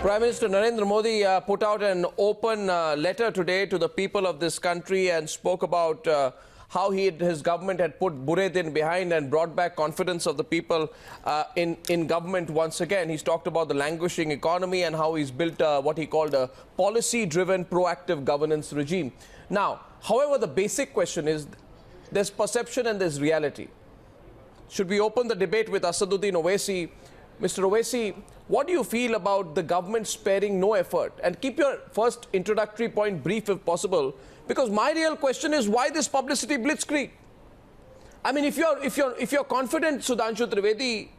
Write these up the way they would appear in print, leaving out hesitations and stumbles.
Prime Minister Narendra Modi put out an open letter today to the people of this country and spoke about how his government had put Bure Din behind and brought back confidence of the people in government once again. He's talked about the languishing economy and how he's built what he called a policy-driven proactive governance regime. Now, however, the basic question is there's perception and there's reality. Should we open the debate with Asaduddin Owaisi? Mr. Owaisi, what do you feel about the government sparing no effort? And keep your first introductory point brief if possible, because my real question is why this publicity blitzkrieg? I mean, if you're confident, Sudhanshu Trivedi,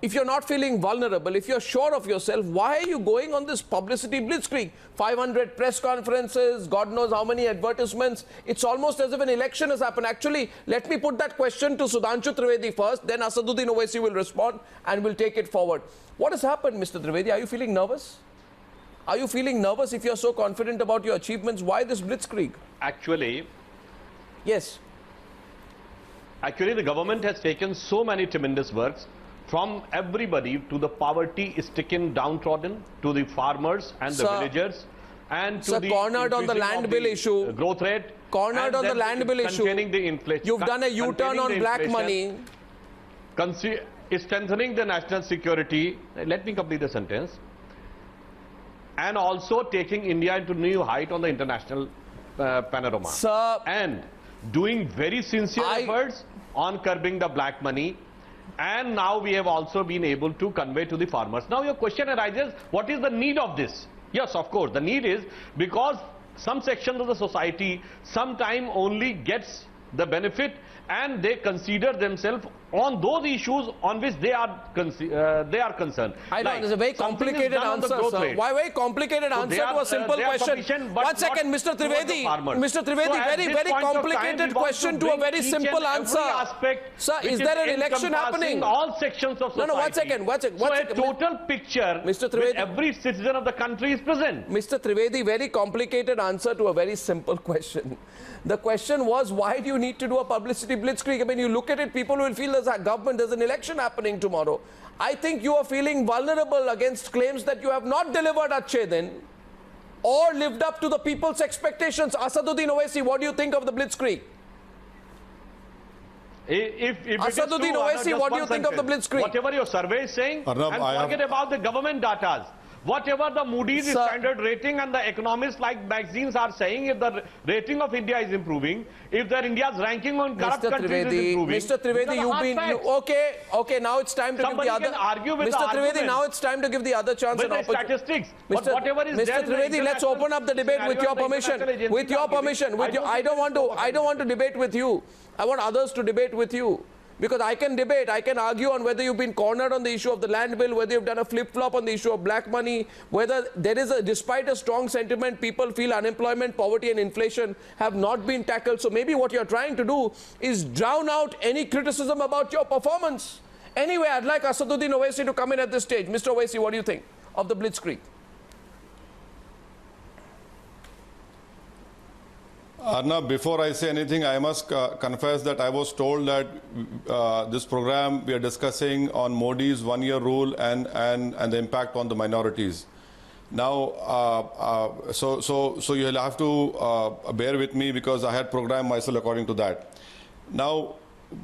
if you're not feeling vulnerable, if you're sure of yourself, why are you going on this publicity blitzkrieg? 500 press conferences, God knows how many advertisements. It's almost as if an election has happened. Actually, let me put that question to Sudhanshu Trivedi first, then Asaduddin Owaisi will respond and we'll take it forward. What has happened, Mr. Trivedi? Are you feeling nervous? Are you feeling nervous if you're so confident about your achievements? Why this blitzkrieg? Actually, yes. Actually, the government has taken so many tremendous works from everybody to the poverty-stricken downtrodden, to the farmers and the villagers, and to the cornered on the land bill issue, growth rate, cornered on the land bill issue, containing the inflation. You've done a U-turn on black money, strengthening the national security. Let me complete the sentence. And also taking India into new height on the international panorama. Sir, and doing very sincere efforts on curbing the black money. And now we have also been able to convey to the farmers. Now your question arises, what is the need of this? Yes, of course, the need is because some sections of the society sometime only gets the benefit and they consider themselves on those issues on which they are concerned. I know, there's a very complicated answer, sir. Why very complicated answer to a simple question? 1 second, Mr. Trivedi. Mr. Trivedi, very complicated question to a very simple answer. Sir, is there an election happening? All sections of society. No, 1 second. So a total picture Mr. Trivedi, every citizen of the country is present. Mr. Trivedi, very complicated answer to a very simple question. The question was, why do you need to do a publicity blitzkrieg? I mean, you look at it, people will feel there's a government, there's an election happening tomorrow. I think you are feeling vulnerable against claims that you have not delivered Acche then, or lived up to the people's expectations. Asaduddin Owaisi, what do you think of the blitzkrieg? If Asaduddin Owaisi, what do you think of the blitzkrieg? Whatever your survey is saying, Arnab, and forget about the government data. Whatever the Moody's standard rating and the economists like magazines are saying, if the rating of India is improving, if India's ranking on corrupt countries is improving. Mr. Trivedi, you've been... Okay, now it's time to give the other... Mr. Trivedi, now it's time to give the other chance and opportunity. Statistics. Mr. Trivedi, let's open up the debate with your permission. With your permission. I don't want to debate with you. I want others to debate with you. Because I can debate, I can argue on whether you've been cornered on the issue of the land bill, whether you've done a flip-flop on the issue of black money, whether there is despite a strong sentiment, people feel unemployment, poverty and inflation have not been tackled. So maybe what you're trying to do is drown out any criticism about your performance. Anyway, I'd like Asaduddin Owaisi to come in at this stage. Mr. Owaisi, what do you think of the blitzkrieg? Arnab, before I say anything, I must confess that I was told that this program we are discussing on Modi's one-year rule and the impact on the minorities. Now, so you'll have to bear with me because I had programmed myself according to that. Now,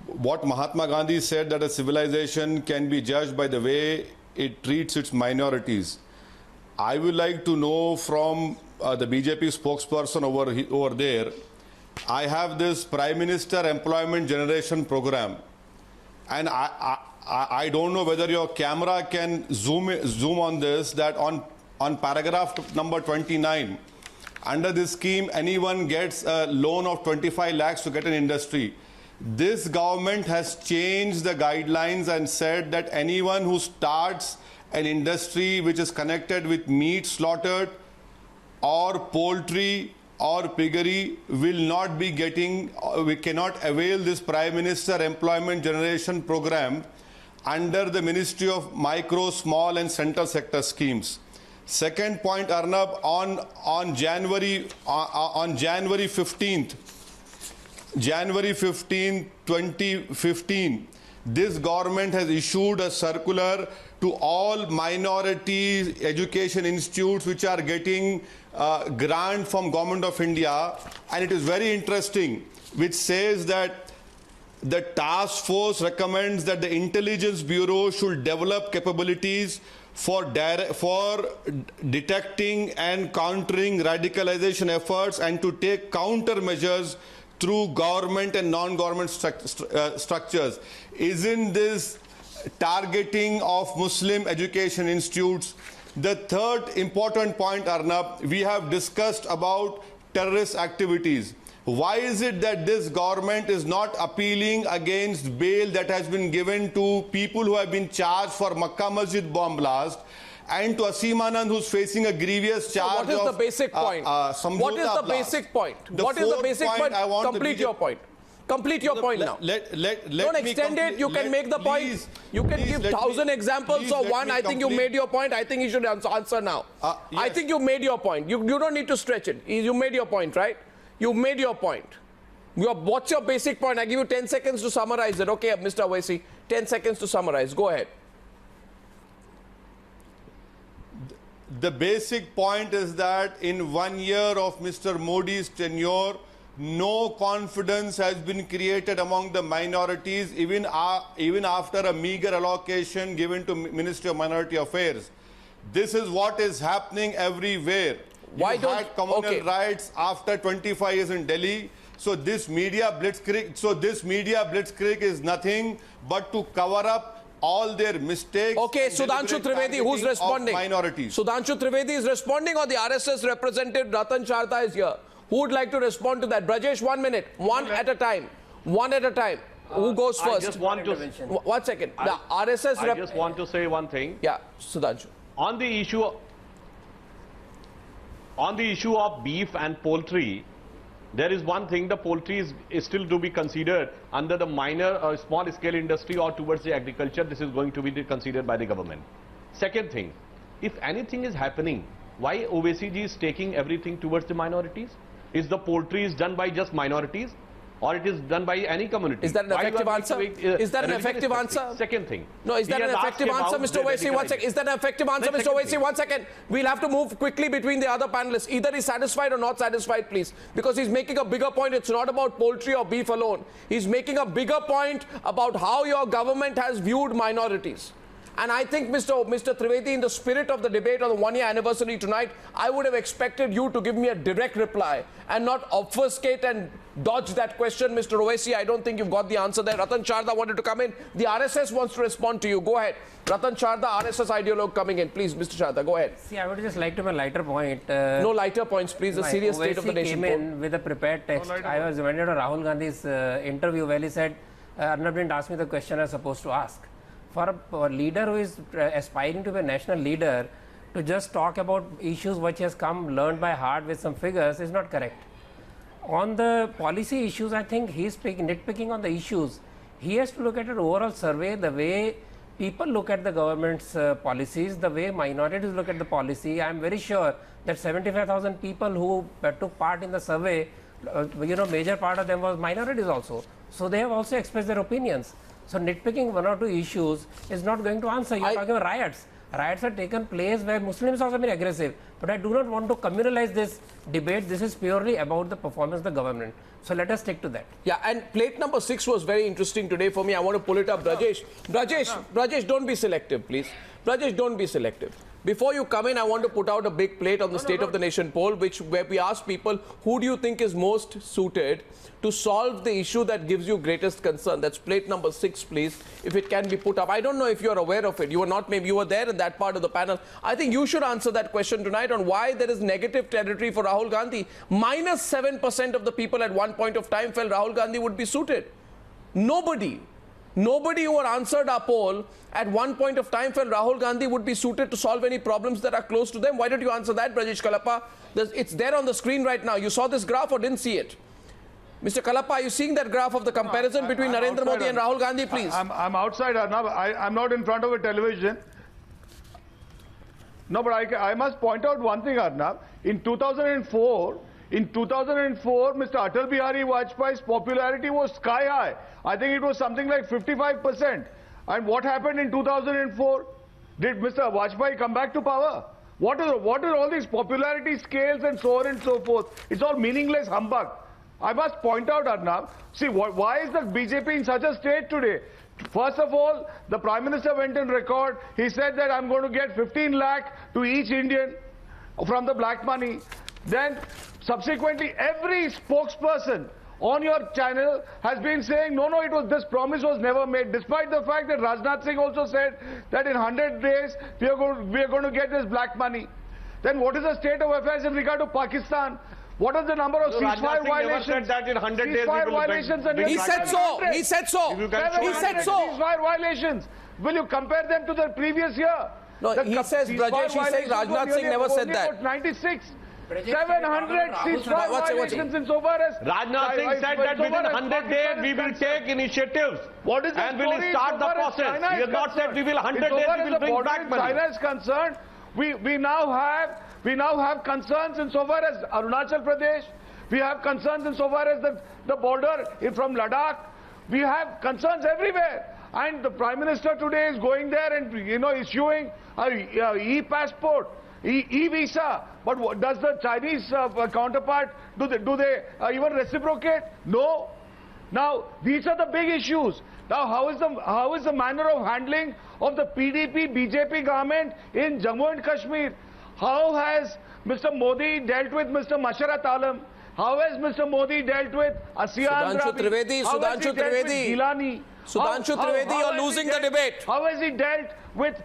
what Mahatma Gandhi said that a civilization can be judged by the way it treats its minorities. I would like to know from the BJP spokesperson over there. I have this Prime Minister Employment Generation Program, and I don't know whether your camera can zoom on this, that on paragraph number 29, under this scheme, anyone gets a loan of 25 lakhs to get an industry. This government has changed the guidelines and said that anyone who starts an industry which is connected with meat slaughtered or poultry or piggery will not be getting, we cannot avail this Prime Minister Employment Generation Program under the Ministry of Micro, Small and Central Sector Schemes. Second point, Arnab, on January 15th, 2015, this government has issued a circular to all minority education institutes which are getting grant from Government of India, and it is very interesting, which says that the task force recommends that the Intelligence Bureau should develop capabilities for detecting and countering radicalization efforts and to take countermeasures through government and non-government structures. Isn't this targeting of Muslim education institutes? The third important point, Arnab, we have discussed about terrorist activities. Why is it that this government is not appealing against bail that has been given to people who have been charged for Makkah Masjid bomb blast, and to Asim Anand, who's facing a grievous charge? So what is the basic point? What is the basic point? What is the basic point? Complete your point. Complete your point now. Don't extend it. You can make the point. You can give 1,000 examples or one. I think you made your point. I think you should answer now. Yes. I think you made your point. You don't need to stretch it. You made your point, right? You made your point. What's your basic point? I give you 10 seconds to summarize it. Okay, Mr. Owaisi, 10 seconds to summarize. Go ahead. The basic point is that in 1 year of Mr. Modi's tenure, no confidence has been created among the minorities, even after a meager allocation given to Ministry of Minority Affairs. This is what is happening everywhere. Why don't had communal rights after 25 years in Delhi? So this media blitzkrieg is nothing but to cover up all their mistakes. Okay, Sudhanshu Trivedi, who's responding? Minorities. Sudhanshu Trivedi is responding, or the RSS representative Ratan Sharda is here? Who would like to respond to that? Brajesh, 1 minute. One at a time. One at a time. Who goes first? I just want to... 1 second. The RSS... I just want to say one thing. Yeah, Sudhanshu. On the issue of beef and poultry, there is one thing: the poultry is still to be considered under the minor or small scale industry or towards the agriculture. This is going to be considered by the government. Second thing, if anything is happening, why Owaisi ji is taking everything towards the minorities? Is the poultry is done by just minorities, or it is done by any community? Is that an effective answer? Is that an effective answer? Second thing. No, is that an effective answer, Mr. Owaisi? 1 second. Is that an effective answer, Mr. Owaisi? 1 second. We'll have to move quickly between the other panelists. Either he's satisfied or not satisfied, please. Because he's making a bigger point. It's not about poultry or beef alone. He's making a bigger point about how your government has viewed minorities. And I think, Mr. Trivedi, in the spirit of the debate on the 1 year anniversary tonight, I would have expected you to give me a direct reply and not obfuscate and dodge that question. Mr. Owaisi, I don't think you've got the answer there. Ratan Sharda wanted to come in. The RSS wants to respond to you. Go ahead. Ratan Sharda, RSS Ideologue coming in. Please, Mr. Sharda, go ahead. See, I would just like to make a lighter point. No lighter points, please. The serious state of the nation. Came in with a prepared text. I was reminded of Rahul Gandhi's interview where he said, Arnab didn't ask me the question I was supposed to ask. For a leader who is aspiring to be a national leader, to just talk about issues which has come learned by heart with some figures is not correct. On the policy issues, I think he's nitpicking on the issues. He has to look at an overall survey, the way people look at the government's policies, the way minorities look at the policy. I am very sure that 75,000 people who took part in the survey, major part of them was minorities also. So they have also expressed their opinions. So nitpicking one or two issues is not going to answer. You're talking about riots. Riots have taken place where Muslims also been aggressive. But I do not want to communalize this debate. This is purely about the performance of the government. So let us stick to that. Yeah, and plate number 6 was very interesting today for me. I want to pull it up. Brajesh, Brajesh, don't be selective, please. Brajesh, don't be selective. Before you come in, I want to put out a big plate on the State of the Nation poll, where we ask people, who do you think is most suited to solve the issue that gives you greatest concern? That's plate number 6, please, if it can be put up. I don't know if you're aware of it. You were not, maybe you were there in that part of the panel. I think you should answer that question tonight on why there is negative territory for Rahul Gandhi. -7% of the people at one point of time felt Rahul Gandhi would be suited. Nobody who had answered our poll at one point of time felt Rahul Gandhi would be suited to solve any problems that are close to them. Why don't you answer that, Brajesh Kalappa? It's there on the screen right now. You saw this graph or didn't see it? Mr. Kalappa, are you seeing that graph of the comparison between Narendra Modi and Rahul Gandhi, please? I'm outside, Arnab. I'm not in front of a television. No, but I must point out one thing, Arnab. In 2004, Mr. Atal Bihari Vajpayee's popularity was sky high. I think it was something like 55%. And what happened in 2004? Did Mr. Vajpayee come back to power? What are all these popularity scales and so on and so forth? It's all meaningless humbug. I must point out, Arnab, see, why is the BJP in such a state today? First of all, the Prime Minister went on record. He said that I'm going to get 15 lakh to each Indian from the black money. Then, subsequently, every spokesperson on your channel has been saying, no, this promise was never made, despite the fact that Rajnath Singh also said that in 100 days we are going to get this black money. Then what is the state of affairs in regard to Pakistan? What is the number of ceasefire violations? Never said that in 100 days He said so. He said so. He said so. Ceasefire violations. Will you compare them to the previous year? No, he says, Brajesh, he says Rajnath Singh never said that. 96. 700 ceasefire violations in so far as... Rajnath Singh said that within 100 days we will take initiatives. What is the and will start the process. He has not said we will 100 days we will bring back money. China is concerned, we now have concerns insofar as Arunachal Pradesh. We have concerns insofar as the border from Ladakh. We have concerns everywhere. And the Prime Minister today is going there and issuing e-passport, e-visa. But what, does the Chinese counterpart, do they even reciprocate? No. Now, these are the big issues. Now, how is the manner of handling of the PDP-BJP government in Jammu and Kashmir? How has Mr. Modi dealt with Mr. Masharat Alam? How has Mr. Modi dealt with Asian Sudhanshu Trivedi, Sudhanshu Trivedi. Gilani? Sudhanshu Trivedi, you're losing the debate. How has he dealt with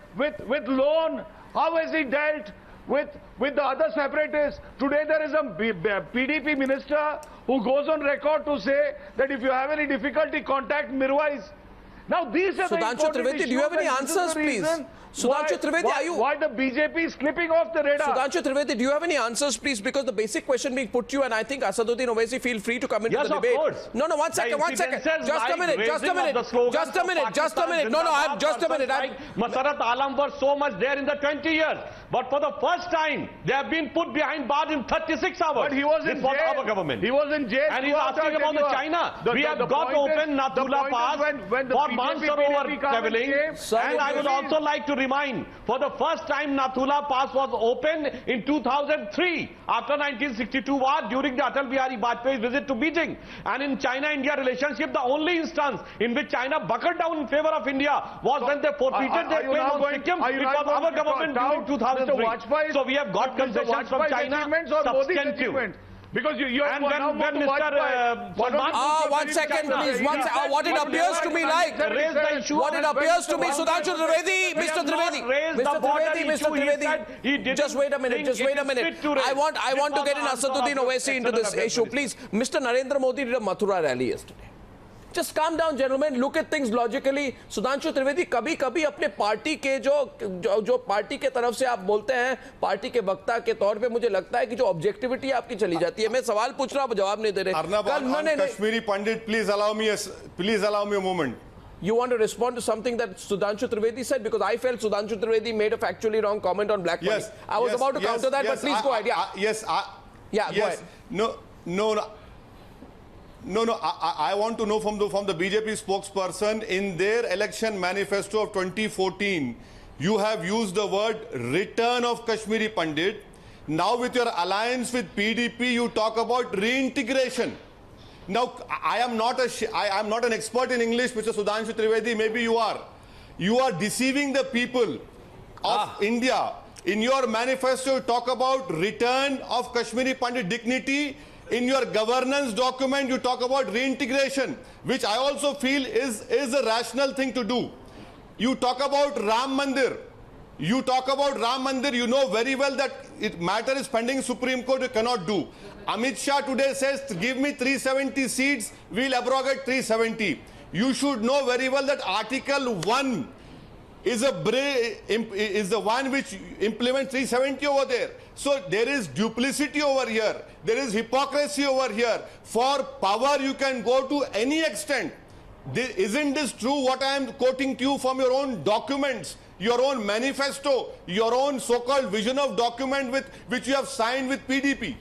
loan? How has he dealt with the other separatists? Today there is a PDP minister who goes on record to say that if you have any difficulty, contact Mirwais. Now these are Sudhanshu Trivedi, do you have any answers, please? Sudhanshu Trivedi, why the BJP is slipping off the radar? Sudhanshu Trivedi, do you have any answers, please? Because the basic question being put to you, and I think Asaduddin Owaisi, feel free to come into the debate. Yes, of course. No, one second. Just a minute. No, just a minute. Masharat Alam were so much there in the 20 years. But for the first time, they have been put behind bars in 36 hours. But he was in jail. Our government. He was in jail. And he's asking about the China. We have got to open Nathula Pass for Mansarovar traveling. And I would also like to remind, for the first time Nathula Pass was opened in 2003 after 1962 war during the Atal Bihari Vajpayee's visit to Beijing. And in China-India relationship, the only instance in which China buckled down in favor of India was when they forfeited their claim on Sikkim. It was our government during 2003. So we have got concessions from China substantive. Because you and when Mr. One second, please. What it appears to me like. What it appears to me, Sudhanshu Trivedi, Mr. Trivedi. Just wait a minute. I want to get in Asaduddin Owaisi into this issue, please. Mr. Narendra Modi did a Mathura rally yesterday. Just calm down, gentlemen. Look at things logically. Sudhanshu Trivedi, कभी-कभी अपने party के जो party के तरफ से आप बोलते हैं, पार्टी के वक्ता के तौर पे मुझे लगता है कि जो ऑब्जेक्टिविटी आपकी चली जाती है. मैं सवाल पूछ रहा हूं, जवाब नहीं दे रहे. Arnab, Kashmiri Pandit, please allow me a moment. You want to respond to something that Sudhanshu Trivedi said? Because I felt Sudhanshu Trivedi made a factually wrong comment on black money. I was about to counter that, but please go ahead. Go ahead. No, I want to know from the BJP spokesperson, in their election manifesto of 2014, you have used the word return of Kashmiri Pandit. Now with your alliance with PDP, you talk about reintegration. Now, I am not an expert in English, Mr. Sudhanshu Trivedi, maybe you are. You are deceiving the people of India. In your manifesto, you talk about return of Kashmiri Pandit dignity. In your governance document, you talk about reintegration, which I also feel is a rational thing to do. You talk about Ram Mandir. You know very well that matter is pending Supreme Court, you cannot do. Amit Shah today says, give me 370 seats, we'll abrogate 370. You should know very well that Article 1 is the one which implements 370 over there. So there is duplicity over here. There is hypocrisy over here. For power, you can go to any extent. Isn't this true what I am quoting to you from your own documents, your own manifesto, your own so-called vision of document which you have signed with PDP?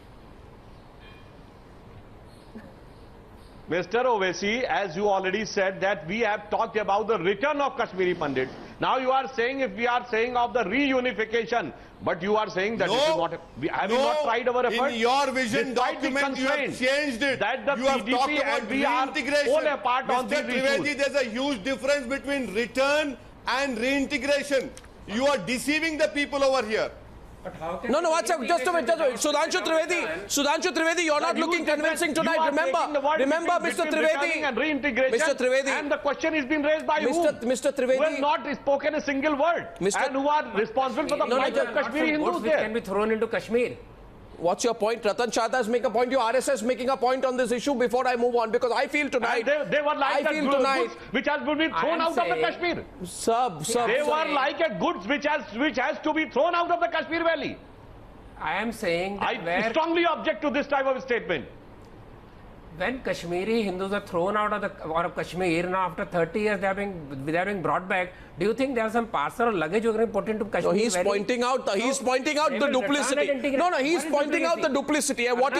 Mr. Owaisi, as you already said that we have talked about the return of Kashmiri Pandits. Now you are saying, if we are saying of the reunification, but you are saying that this is not, have you not tried our effort? In your vision document, you have changed it. That the you have PDP talked about and we are reintegration. all apart on these Trivedi, issues. there's a huge difference between return and reintegration. You are deceiving the people over here. No, what's up? Just a minute. Sudhanshu Trivedi, you're not looking convincing tonight. Remember, Mr. Trivedi. And reintegration. Mr. Trivedi. And the question is being raised by Mr. Trivedi. who have not spoken a single word. And who are responsible for the plight of Kashmiri Hindus there. Can be thrown into Kashmir. What's your point? Ratan Sharda is making a point. Your RSS making a point on this issue before I move on, because I feel tonight. They were like the goods which has been thrown out of the Kashmir. They were like a goods which has to be thrown out of the Kashmir Valley. I am saying that I strongly object to this type of statement. When Kashmiri Hindus are thrown out of Kashmir, now after 30 years they are being brought back, do you think there are some parcel or luggage you're going to put into Kashmir? No, he's pointing out the duplicity. No, he's pointing out the duplicity. And what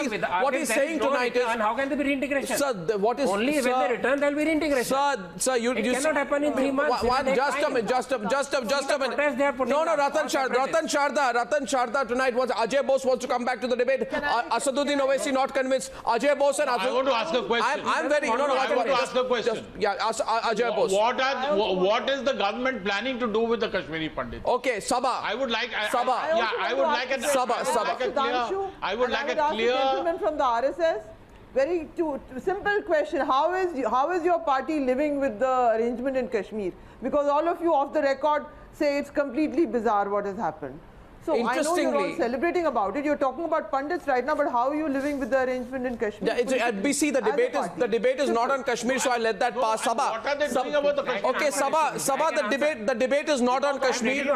he's saying tonight is, how can there be reintegration? Sir, what is only when they return there will be reintegration. Sir, it cannot happen in 3 months. Just a minute. No, Ratan Sharda tonight was Ajoy Bose wants to come back to the debate. Asaduddin Owaisi not convinced. Ajoy Bose and I want to ask a question. I'm very I want to ask a question. Ajoy Bose. What is the government planning to do with the Kashmiri Pandits? Okay, Saba. I would like a clear gentleman from the RSS. Very simple question. How is your party living with the arrangement in Kashmir? Because all of you off the record say it's completely bizarre what has happened. So I know you're all celebrating about it. You're talking about pundits right now, but how are you living with the arrangement in Kashmir? At BC, the debate is not on Kashmir, so I let that pass. Saba. What are they doing about the Kashmir? Okay, Saba, the debate is not on Kashmir. No.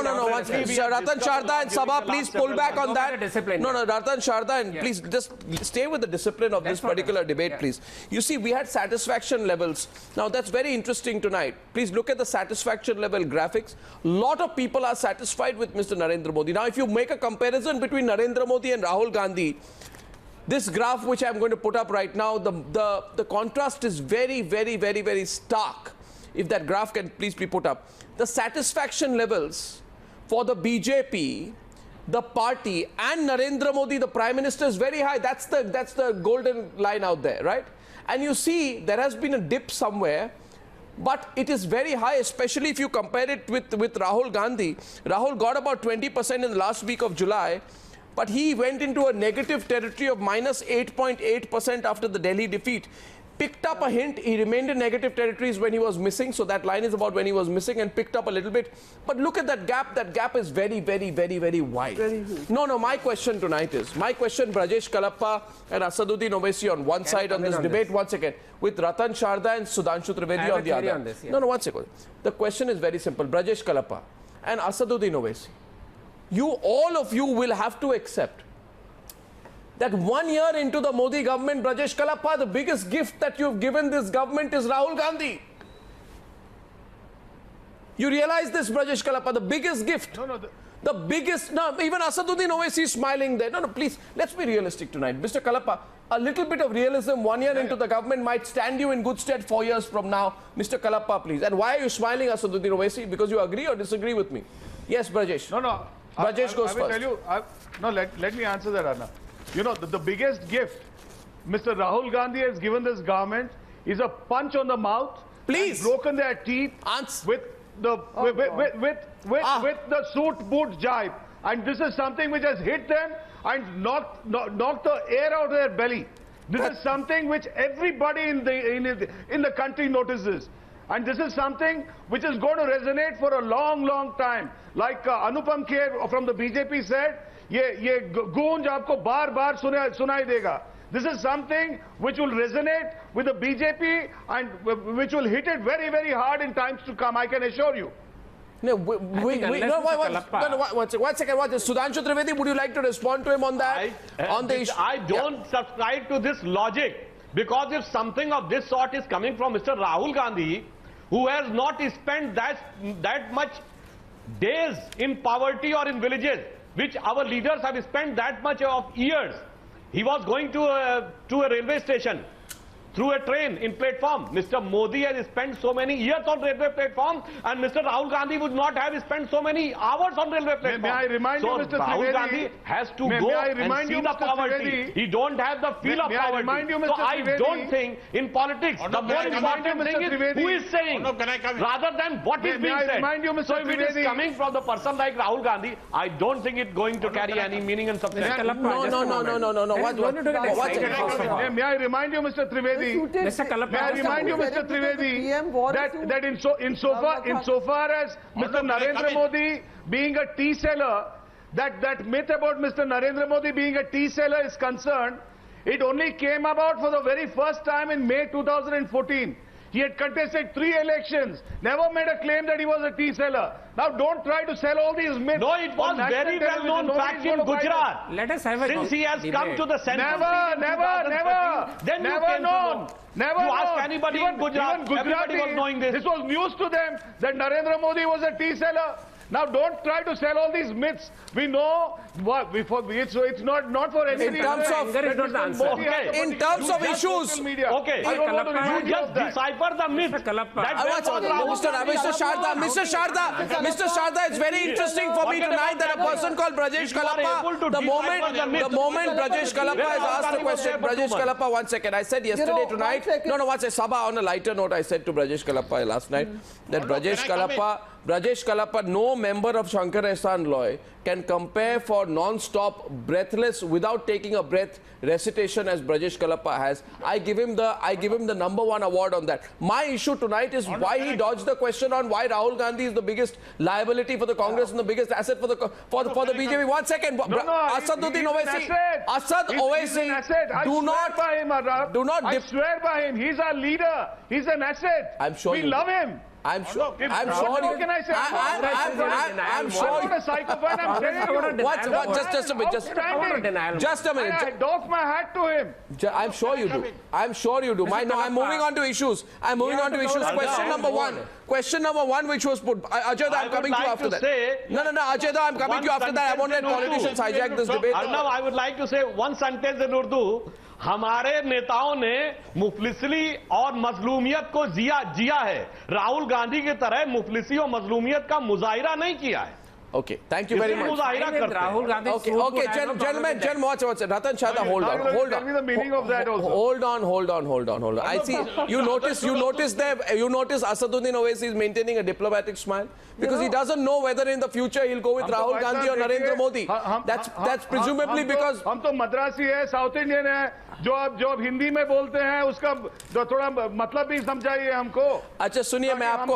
Ratan Sharda and Saba, please pull back on that. No, Ratan Sharda, and please just stay with the discipline of this particular debate, please. You see, we had satisfaction levels. Now, that's very interesting tonight. Please look at the satisfaction level graphics. A lot of people are satisfied with Mr. Narendra Modi. Now, if you make a comparison between Narendra Modi and Rahul Gandhi, this graph which I'm going to put up right now, the contrast is very, very, very, very stark. If that graph can please be put up. The satisfaction levels for the BJP, the party, and Narendra Modi, the Prime Minister, is very high. That's the golden line out there, right? And you see there has been a dip somewhere, but it is very high, especially if you compare it with Rahul Gandhi. Rahul got about 20% in the last week of July, but he went into a negative territory of minus 8.8% after the Delhi defeat. Picked up a hint, he remained in negative territories when he was missing, so that line is about when he was missing, and picked up a little bit. But look at that gap is very, very, very, very wide. Very huge. No, my question tonight is, Brajesh Kalappa and Asaduddin Owaisi on one side on this debate, once again, with Ratan Sharda and Sudhanshu Trivedi on the other. No, one second. The question is very simple. Brajesh Kalappa and Asaduddin Owaisi, all of you will have to accept that 1 year into the Modi government, Brajesh Kalappa, the biggest gift that you've given this government is Rahul Gandhi. You realize this, Brajesh Kalappa, the biggest gift. The biggest, even Asaduddin Owaisi is smiling there. No, please, let's be realistic tonight. Mr. Kalappa, a little bit of realism 1 year into the government might stand you in good stead 4 years from now. Mr. Kalappa, please. And why are you smiling, Asaduddin Owaisi? Because you agree or disagree with me? Yes, Brajesh. No. Brajesh goes first. I will tell you, let me answer that, Arnab. You know, the biggest gift Mr. Rahul Gandhi has given this government is a punch on the mouth. Please. And broken their teeth with the suit boot jibe. And this is something which has hit them and knocked the air out of their belly. This is something which everybody in the country notices. And this is something which is going to resonate for a long, long time. Like Anupam Kher from the BJP said, ये गूंज आपको बार-बार सुनाई देगा. This is something which will resonate with the BJP and which will hit it very, very hard in times to come, I can assure you. No, one second. Sudhanshu Trivedi, would you like to respond to him on that? I don't subscribe to this logic, because if something of this sort is coming from Mr. Rahul Gandhi, who has not spent that much days in poverty or in villages, which our leaders have spent that much of years. He was going to a railway station through a train in platform. Mr. Modi has spent so many years on railway platform, and Mr. Rahul Gandhi would not have spent so many hours on railway platform. May I remind you, Mr. Rahul Trivedi, Gandhi has to go and see the poverty. He don't have the feel of poverty. So I don't think in politics the more important thing is who is saying rather than what is being said. So if it is coming from the person like Rahul Gandhi, I don't think it's going to carry any meaning and substance. No. May I remind you, Mr. Trivedi, may I remind you, Mr. Trivedi, that insofar as Mr. Narendra Modi being a tea seller, that myth about Mr. Narendra Modi being a tea seller is concerned, it only came about for the very first time in May 2014. He had contested 3 elections, never made a claim that he was a tea seller. Now don't try to sell all these myths. No, it was very well known fact in Gujarat. Let us have a Since he has come to the center. Never. Then never known. Never you known. ask anybody in Gujarat, everybody was knowing this. This was news to them that Narendra Modi was a tea seller. Now don't try to sell all these myths. We know what so it's not for any In terms of in terms of issues. Okay. You just decipher the myth. Mr. Sharda, it's very interesting for me tonight that a person called Brajesh Kalappa, the moment Brajesh Kalappa has asked the question, Brajesh Kalappa, 1 second, I said yesterday tonight, one second, Saba, on a lighter note, I said to Brajesh Kalappa last night that Brajesh Kalappa, no member of Shankar Ehsan Loy can compare for non-stop, breathless, without taking a breath recitation as Brajesh Kalappa has. I give him the #1 award on that. My issue tonight is why he dodged the question on why Rahul Gandhi is the biggest liability for the Congress and the biggest asset for the BJP. 1 second, Asaduddin Owaisi, do not. I swear by him, he's our leader. He's an asset. I'm sure we love him. I'm sure. I'm not a psychopath. I'm telling you. Just a minute. I doff my hat to him. I'm sure you do. I'm moving on to issues. Question number one, which was put. Ajay, I'm coming to you after that. No, Ajay, I'm coming to you after that. I won't let politicians hijack this debate. Arnab, I would like to say one sentence in Urdu. हमारे नेताओं ने मुफलिसी और मजलूमियत को जिया है, राहुल गांधी की तरह मुफलिसी और मजलूमियत का मुजाहिरा नहीं किया है. Okay, thank you very much. Rahul Gandhi. Okay, gentlemen, watch. Ratan Sharda, hold on. Tell me the meaning of that also. Hold on. I see. You notice Asaduddin Owaisi is maintaining a diplomatic smile because he doesn't know whether in the future he'll go with Rahul Gandhi or Narendra Modi. That's presumably because हम तो मद्रासी है, south Indian है, जो अब हिंदी में बोलते हैं उसका थोड़ा मतलब भी समझाइए हमको. अच्छा सुनिए, मैं आपको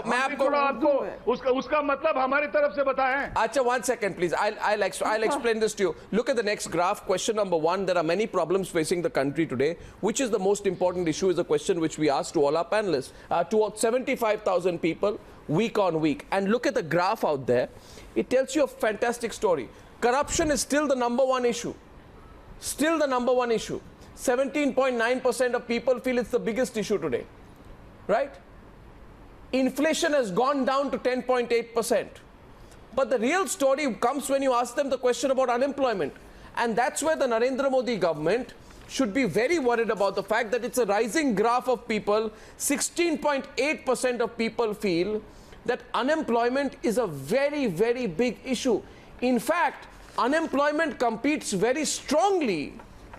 उसका मतलब हमारी तरफ से बताएं. Acha, 1 second, please. I'll explain this to you. Look at the next graph. Question number 1. There are many problems facing the country today. Which is the most important issue is a question which we asked to all our panelists. To 75,000 people, week on week. And look at the graph out there. It tells you a fantastic story. Corruption is still the #1 issue. Still the #1 issue. 17.9% of people feel it's the biggest issue today. Right? Inflation has gone down to 10.8%. But the real story comes when you ask them the question about unemployment. And that's where the Narendra Modi government should be very worried about the fact that it's a rising graph of people. 16.8% of people feel that unemployment is a very, very big issue. In fact, unemployment competes very strongly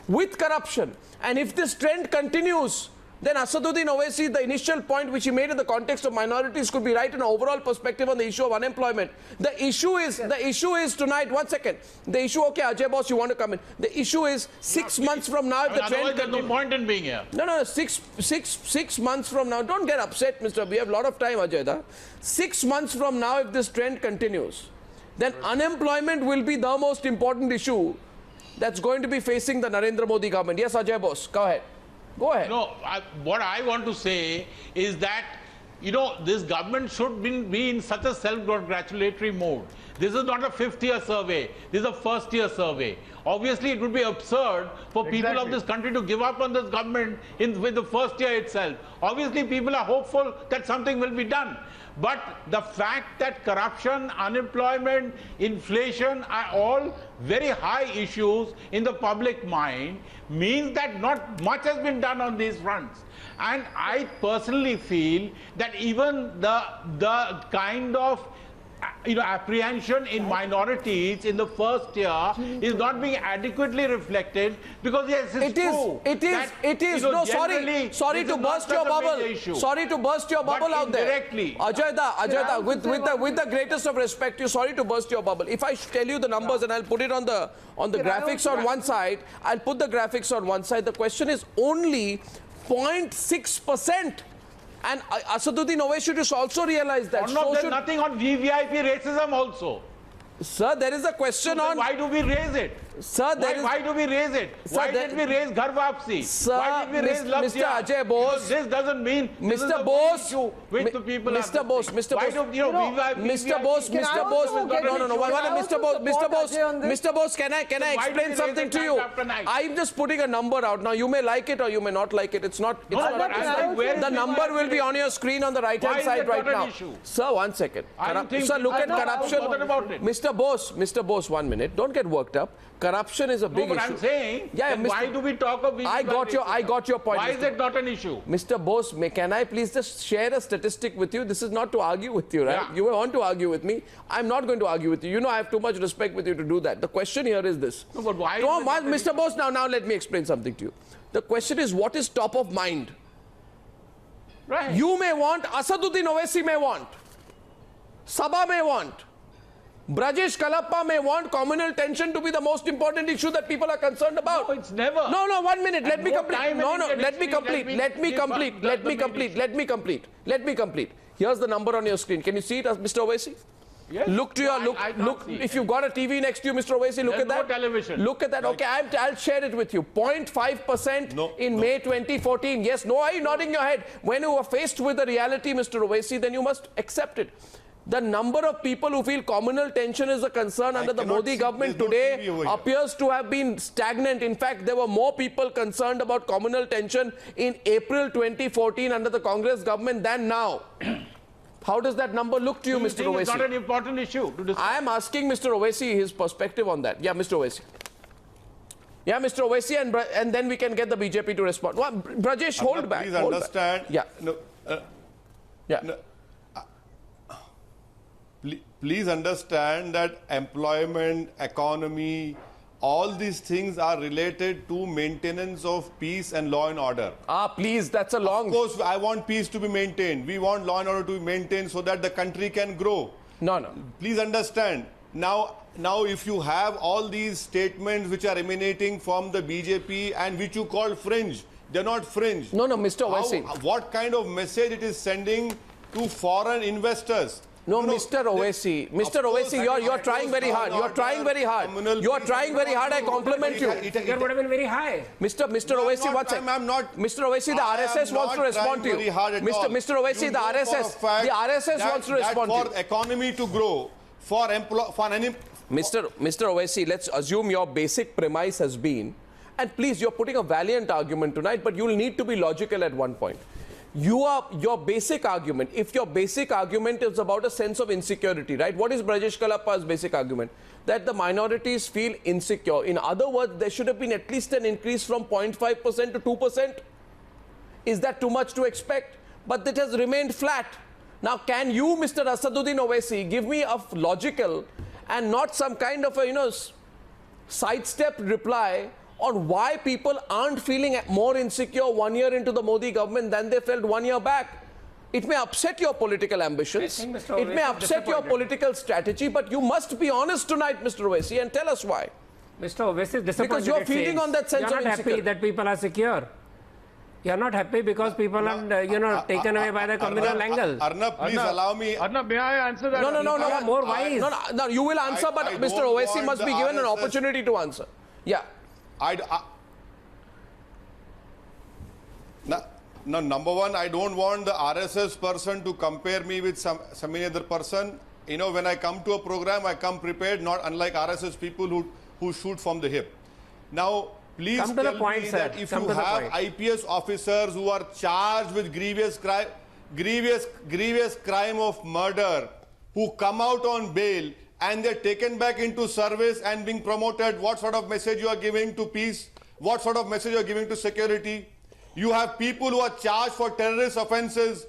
with corruption. And if this trend continues, then Asaduddin Owaisi, the initial point which he made in the context of minorities could be right in an overall perspective on the issue of unemployment. The issue is tonight, 1 second. The issue, okay, Ajoy Bose, you want to come in. The issue is 6 months from now, if the trend there's no point in being here. No, 6 months from now, don't get upset, mister. We have a lot of time, Ajoy. 6 months from now, if this trend continues, then unemployment will be the most important issue that's going to be facing the Narendra Modi government. Yes, Ajoy Bose, go ahead. Go ahead. No, what I want to say is that, this government should be in such a self-congratulatory mode This is not a fifth-year survey. This is a first-year survey. Obviously, it would be absurd for people of this country to give up on this government with the first year itself. Obviously, people are hopeful that something will be done. But the fact that corruption, unemployment, inflation are all very high issues in the public mind means that not much has been done on these fronts. And I personally feel that even the kind of apprehension in minorities in the first year is not being adequately reflected, because yes, it is no, sorry to burst your bubble. Sorry to burst your bubble out there. Ajoy, with the greatest of respect, sorry to burst your bubble. If I tell you the numbers and I'll put it on the graphics on one side, I'll put the graphics on one side. The question is only 0.6%. And Asaduddin Owaisi should also realize that. No, there's nothing on VVIP racism also. Sir, there is a question on... Why do we raise it? Sir, why do we raise it? Sir, why did we raise Ghar Wapsi? Sir, why did we raise Lok Mr. Sabha? Ajay Bose... This doesn't mean... Mr. Bose... With the people Mr. Bose... Mr. Bose, can I explain something to you? I'm just putting a number out. Now, you may like it or you may not like it. It's not... The number will be on your screen on the right-hand side right now. Sir, one second. Sir, look at corruption. Mr. Bose, 1 minute. Don't get worked up. Corruption is a big issue. No, but I'm saying, why do we talk of... I got your point. Why is it not an issue? Mr. Bose, can I please just share a statistic with you? This is not to argue with you, right? Yeah. You want to argue with me. I'm not going to argue with you. You know I have too much respect with you to do that. The question here is this. No, but why... Mr. Bose, now let me explain something to you. The question is, what is top of mind? Right. You may want, Asaduddin Owaisi may want, Saba may want, Brajesh Kalappa may want communal tension to be the most important issue that people are concerned about. No, it's never. No, 1 minute. Let me complete. Let me complete. Here's the number on your screen. Can you see it, Mr. Owaisi? Yes. Look. If you've got a TV next to you, Mr. Owaisi, look at that. No television. Look at that. Okay, I'll share it with you. 0.5% in May 2014. Yes. No, are you nodding your head? When you are faced with the reality, Mr. Owaisi, then you must accept it. The number of people who feel communal tension is a concern under the Modi government today appears to have been stagnant. In fact, there were more people concerned about communal tension in April 2014 under the Congress government than now. How does that number look to you, Mr. Owaisi? It's not an important issue to discuss. I am asking Mr. Owaisi his perspective on that. Yeah, Mr. Owaisi. Yeah, Mr. Owaisi, and then we can get the BJP to respond. Well, Brajesh, hold back. Please understand. Yeah. Please understand that employment, economy, all these things are related to maintenance of peace and law and order. Please, that's a long... Of course, I want peace to be maintained. We want law and order to be maintained so that the country can grow. No. Please understand. Now, if you have all these statements which are emanating from the BJP and which you call fringe, they're not fringe. No, Mr. Owaisi. What kind of message it is sending to foreign investors? No, Mr. Owaisi, you're trying very hard. You're trying very hard. You're trying very hard. I compliment you. It would have been very high. Mr. Owaisi, what's it? I'm not. Mr. Owaisi, the RSS wants to respond to you. Mr. Owaisi, the RSS wants to respond to you. For economy to grow, for any... Mr. Owaisi, let's assume your basic premise has been, and please, you're putting a valiant argument tonight, but you'll need to be logical at one point. Your basic argument, if your basic argument is about a sense of insecurity, right? What is Brajesh Kalappa's basic argument? That the minorities feel insecure. In other words, there should have been at least an increase from 0.5% to 2%. Is that too much to expect? But it has remained flat. Now, can you, Mr. Asaduddin Owaisi, give me a logical and not some kind of a, sidestep reply on why people aren't feeling more insecure 1 year into the Modi government than they felt 1 year back? It may upset your political ambitions. It may upset your political strategy, but you must be honest tonight, Mr. Owaisi, and tell us why. Mr. Owaisi is disappointed. Because you're feeding on that sense of insecurity. You're not happy that people are secure. You're not happy because people are, taken away by the communal angle. Arnab, please allow me. Arnab, may I answer that? No. More wise. No, you will answer, but Mr. Owaisi must be given an opportunity to answer. Yeah. Number one, I don't want the RSS person to compare me with some any other person. you know, when I come to a program, I come prepared, not unlike RSS people who shoot from the hip. Now, please come to tell the point, me sir. that if Come you to the have point. IPS officers who are charged with grievous crime of murder, who come out on bail and they're taken back into service and being promoted, what sort of message you are giving to peace? What sort of message you are giving to security? You have people who are charged for terrorist offenses.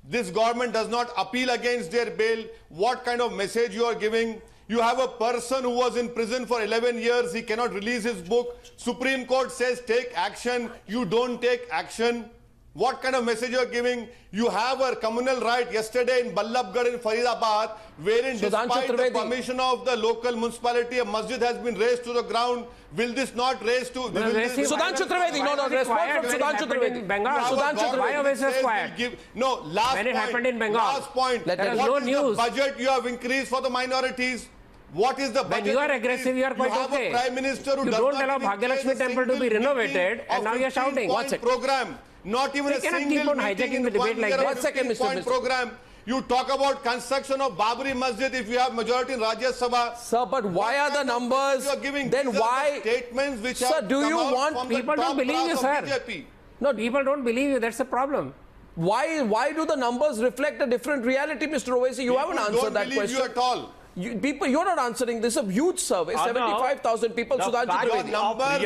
This government does not appeal against their bail. What kind of message you are giving? You have a person who was in prison for 11 years. He cannot release his book. Supreme Court says take action. You don't take action. What kind of message you are giving? You have a communal riot yesterday in Ballabgarh in Faridabad, wherein despite the permission of the local municipality, a masjid has been razed to the ground. Will this not raise to... Sudhanshu Trivedi, no, response from Sudhanshu Trivedi. Sudhanshu Trivedi, why Owaisi was quiet? No, last when point. it happened in Bengal. Last point. There is What no is news. the budget you have increased for the minorities? What is the budget? When you are aggressive, you are quite have okay. a Prime Minister who You does don't not allow even Bhagyalakshmi take a temple to be single renovated, meeting and now you are shouting. 15-point program. Not even We a cannot single keep on meeting hijacking in the debate 1 like year that. of 1 second, Mr. 15-point program. You talk about construction of Babri Masjid if you have majority in Rajya Sabha. Sir, but why are the numbers? You are giving? Then These are why? the statements which Sir, have do come you out want from the people top don't believe you, brass sir? of BJP. No, people don't believe you. That's the problem. Why do the numbers reflect a different reality, Mr. Owaisi? You haven't answered that question. Don't believe you at all. You're not answering. This is a huge survey. 75,000 people. Sudhanshu Trivedi.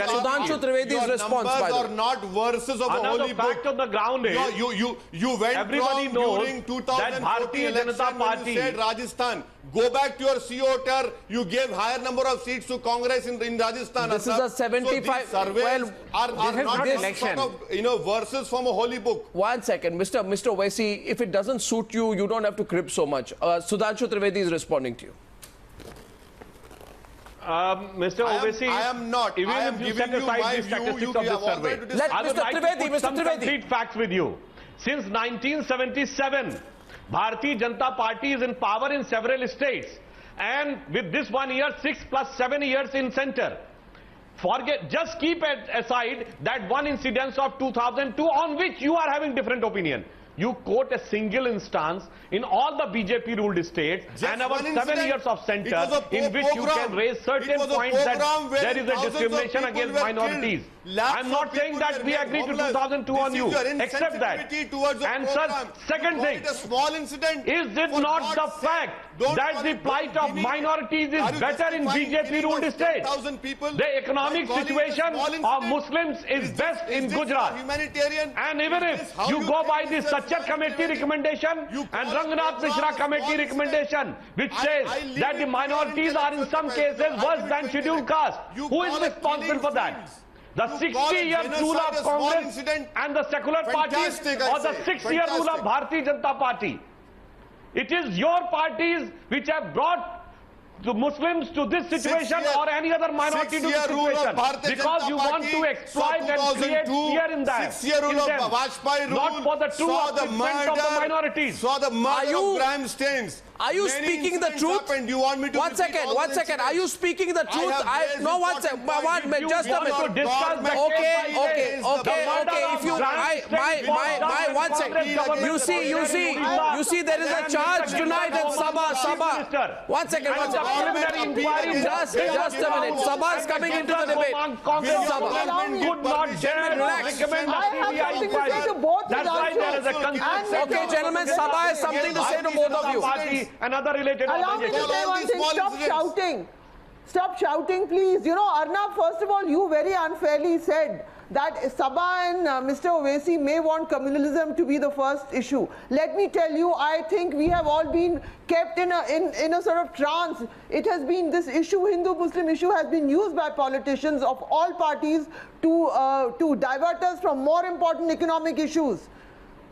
Sudhanshu Trivedi's response, by the way. Your numbers are not verses of a holy the book. fact of the ground is, You went everybody from knows during 2014 that Bharatiya election Janata when Party- you said Rajasthan. Go back to your CO-ter. You gave higher number of seats to Congress in Rajasthan. This is a 75 So these surveys are this is not not some election. sort of, verses from a holy book. 1 second. Mr. Owaisi, if it doesn't suit you, you don't have to crib so much. Sudhanshu Trivedi is responding to you. Mr. Owaisi, I am not. Even I am if you giving set you aside my the view, statistics you of this have survey, wanted to Let I would Mr. like Trivedi, to put Mr. some Trivedi. complete facts with you. Since 1977, Bharatiya Janata Party is in power in several states. And with this 1 year, 6 plus 7 years in center. Just keep aside that one incidence of 2002 on which you are having different opinion. You quote a single instance in all the BJP ruled states and about 7 years of center in which you can raise certain points that there is a discrimination against minorities. I'm not saying that we agree to 2002 on you, except that. And sir, second thing, is it not the fact that the plight of minorities is better in BJP ruled states? The economic situation of Muslims is best in Gujarat. And even if you go by the Sacche committee recommendation and Rangnath Mishra committee recommendation, which says that the minorities are in some cases worse than scheduled caste, who is responsible for that? The 60-year rule of Congress and the secular parties, or the 6-year rule of Bharatiya Janata Party? It is your parties which have brought the Muslims to this situation or any other minority to this situation, because you want to exploit and create fear in them, not for the true upliftment of the minorities. Saw the murder of Graham Staines. Are you speaking the truth? You want me to 1 second, 1 second. Are you speaking the truth? No, 1 second. Just a minute. Okay. If you, my 1 second. You see, there is a charge tonight at Saba. 1 second. Just a minute. Saba is coming into the debate. Could not dare recommend a CBI inquiry. That's why there is a consensus. Okay, gentlemen, Saba has something to say to both of you. Another related Allow me to say one thing. Stop shouting. Stop shouting, please. You know, Arnab, first of all, you very unfairly said that Saba and Mr. Owaisi may want communalism to be the first issue. Let me tell you, I think we have all been kept in a sort of trance. It has been, this issue, Hindu-Muslim issue, has been used by politicians of all parties to divert us from more important economic issues.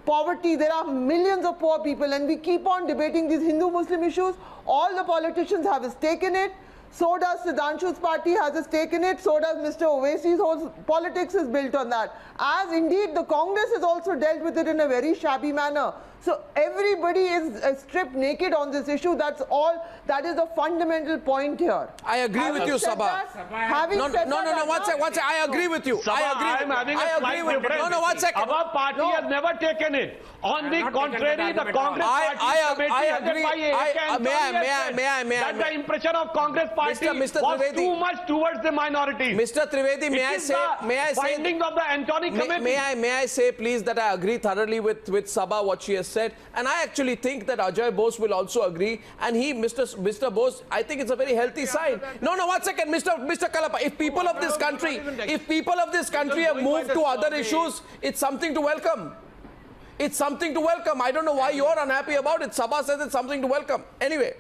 Poverty, there are millions of poor people, and we keep on debating these Hindu-Muslim issues. All the politicians have a stake in it. So does Sudhanshu's party has a stake in it. So does Mr. Owaisi's whole politics is built on that. As indeed the Congress has also dealt with it in a very shabby manner. So everybody is stripped naked on this issue. That's all. That is the fundamental point here. I agree with you, Saba. No, one second. I agree with you. Saba, I agree with you. No, one second. Our party has never taken it. On the contrary, the Congress party committee that the impression of Congress party was too much towards the minorities. Mr. Trivedi, may I say findings of the Antony committee. May I say, please, that I agree thoroughly with Saba what she has said, and I actually think that Ajoy Bose will also agree. And Mr. Bose, I think it's a very healthy sign. No, one second, Mr. Kalapa. If people of this country have moved to other issues, it's something to welcome. It's something to welcome. I don't know why you're unhappy about it. Saba says it's something to welcome. Anyway.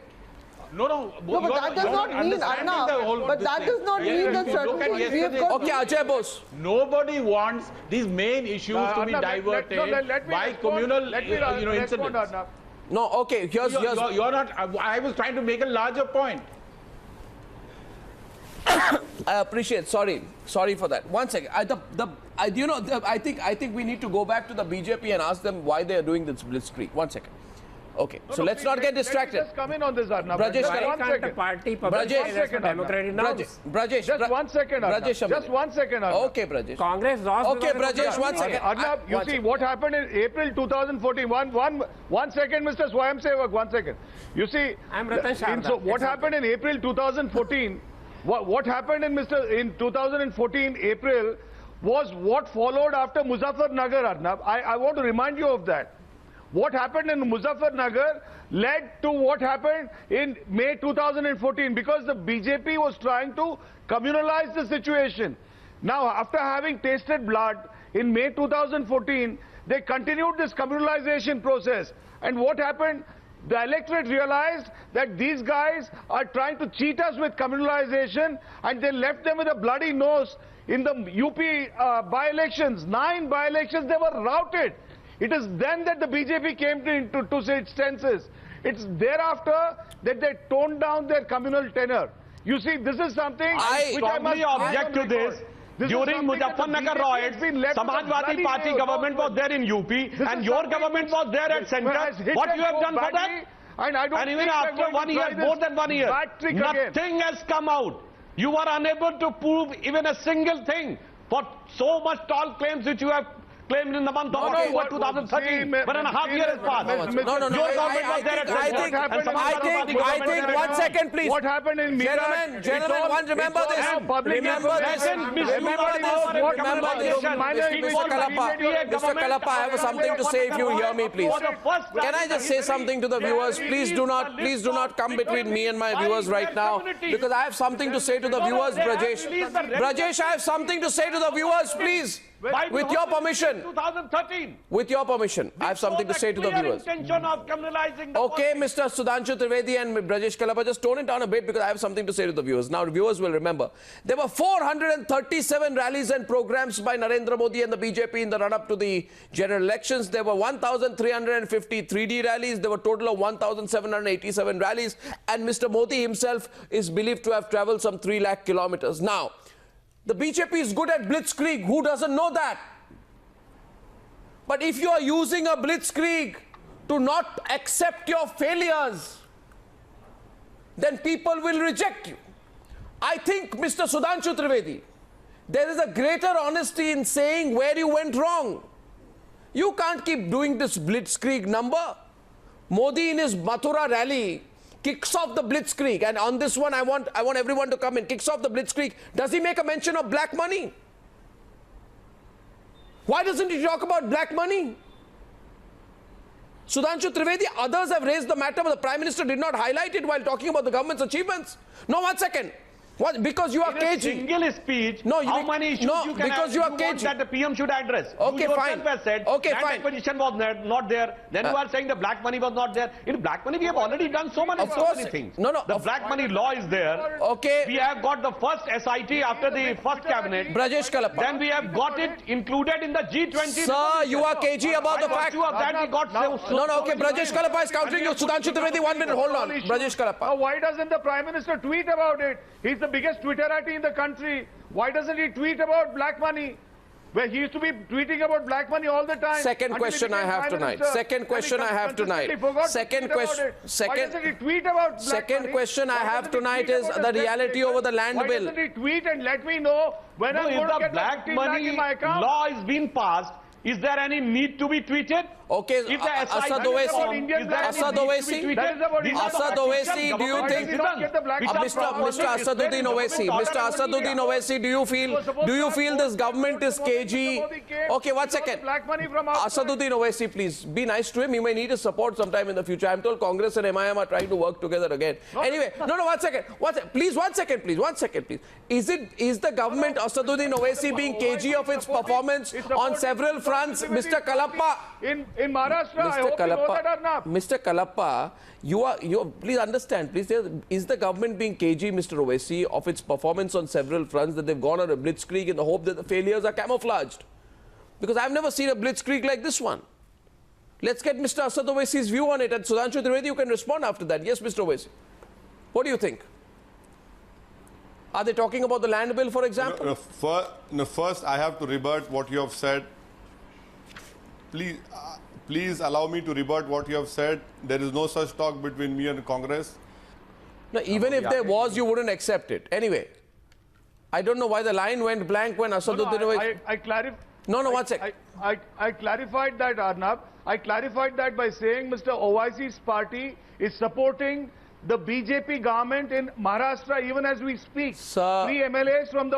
No, but that does not mean, Arnab, but that does not mean that certain things we have got... Okay, Ajoy Bose. Nobody wants these main issues to be diverted by communal incidents. No, okay, here's... You're not... I was trying to make a larger point. I appreciate. Sorry for that. One second. I think we need to go back to the BJP and ask them why they are doing this blitzkrieg. 1 second. Okay. So let's not get distracted. Just come in on this, Arnab. Brajesh, why can't the party democratic norms? Brajesh, just 1 second, Arnab. Just 1 second, Arnab. Okay, Brajesh. Congress lost. Okay, Brajesh, 1 second. Arnab, you see what happened in April 2014. One second, Mr. Swayamsevak. 1 second. You see, I'm Ratan Sharda. So what happened in April 2014? What happened in 2014 April was what followed after Muzaffarnagar, Arnab. I want to remind you of that. What happened in Muzaffarnagar led to what happened in May 2014 because the BJP was trying to communalize the situation. Now, after having tasted blood in May 2014, they continued this communalization process. And what happened? The electorate realized that these guys are trying to cheat us with communalization, and they left them with a bloody nose in the UP by-elections. 9 by-elections, they were routed. It is then that the BJP came to its senses. It's thereafter that they toned down their communal tenor. You see, this is something which I must object to this. During Muzaffarnagar riots, Samajwadi Party government was there in UP and your government was there at center. What you have done for that? And even after 1 year, more than 1 year, nothing has come out. You are unable to prove even a single thing for so much tall claims which you have claimed in the month of October 2013. 1.5 years has passed. No. Your government was there at center. I think 1 second, please. What happened in Mira? Gentlemen, remember this. Remember this. Mr. Kalapa, I have something to say if you hear me, please. Can I just say something to the viewers? Please do not come between me and my viewers right now, because I have something to say to the viewers, Brajesh. Brajesh, I have something to say to the viewers, please. With your permission. 2013. With your permission, I have something to say to the viewers. Okay, Mr. Sudhanshu Trivedi and Brajesh Kalapa, just tone it down a bit because I have something to say to the viewers. Now, the viewers will remember. There were 437 rallies and programs by Narendra Modi and the BJP in the run-up to the general elections. There were 1,350 3D rallies. There were a total of 1,787 rallies. And Mr. Modi himself is believed to have travelled some 3 lakh kilometers. Now, the BJP is good at blitzkrieg. Who doesn't know that? But if you are using a blitzkrieg to not accept your failures, then people will reject you. I think, Mr. Sudhanshu Trivedi, there is a greater honesty in saying where you went wrong. You can't keep doing this blitzkrieg number. Modi in his Mathura rally kicks off the blitzkrieg, and on this one I want everyone to come in. Kicks off the blitzkrieg. Does he make a mention of black money? Why doesn't he talk about black money? Sudhanshu Trivedi, others have raised the matter, but the Prime Minister did not highlight it while talking about the government's achievements. No, 1 second. What? Because you are In a cagey. single speech, No, how many issues no, you can because have, you are want cagey. that the PM should address? Okay, you fine. yourself have said Okay, land fine. acquisition was not there. Then you are saying the black money was not there. In black money, we have already done so many, Of course. things. No, the black money law is there. Okay. We have got the first SIT after the first cabinet. Brajesh Kalappa. Then we have got it included in the G20. Sir, you are cagey about the fact. Of that we got No, okay, Brajesh Kalappa is countering you. Sudhanshu Trivedi, 1 minute, hold on. Brajesh Kalappa. Now, why doesn't the Prime Minister tweet about it? He's the biggest Twitterati in the country. Why doesn't he tweet about black money? Where he used to be tweeting about black money all the time. Second question I have tonight. Second question I have tonight. Second question. Why doesn't he tweet about black Second money? question I Why have doesn't he tonight tweet is about the his reality debt over the taken? land Why bill. doesn't he tweet and let me know when I'm if going to the get black 15 lakh money in my account? law is being passed, is there any need to be tweeted? Okay, If the Asad SIT Owaisi, is there any Asad need to be Owaisi, tweeted? That is about These are the Asad official Owaisi, do you government think- decisions Get the black which money are from properly Mr. Asaduddin Owaisi, Mr. Asaduddin Owaisi, do you feel this government is cagey? Okay, 1 second. Black money from outside. Asaduddin Owaisi, please be nice to him. He may need his support sometime in the future. I'm told Congress and AIMIM are trying to work together again. Anyway, no, 1 second. Please, 1 second, please. 1 second, please. Is the government, Asaduddin Owaisi, being cagey of its performance on several fronts? Mr. Kalappa. In Maharashtra, I Mr. hope you know Kalappa, that, Arnab. Mr. Kalappa, please understand, please, is the government being cagey, Mr. Owaisi, of its performance on several fronts, that they've gone on a blitzkrieg in the hope that the failures are camouflaged? Because I've never seen a blitzkrieg like this one. Let's get Mr. Asad Owaisi's view on it, and Sudhanshu Trivedi, you can respond after that. Yes, Mr. Owaisi. What do you think? Are they talking about the land bill, for example? First, I have to rebut what you have said. Please allow me to rebut what you have said. There is no such talk between me and Congress. No, even if there was, you wouldn't accept it. Anyway, I don't know why the line went blank when Asaduddin Owaisi... I clarified. No, 1 second. I clarified that, Arnab. I clarified that by saying Mr. Owaisi's party is supporting the BJP government in Maharashtra even as we speak. Sir, 3 MLAs from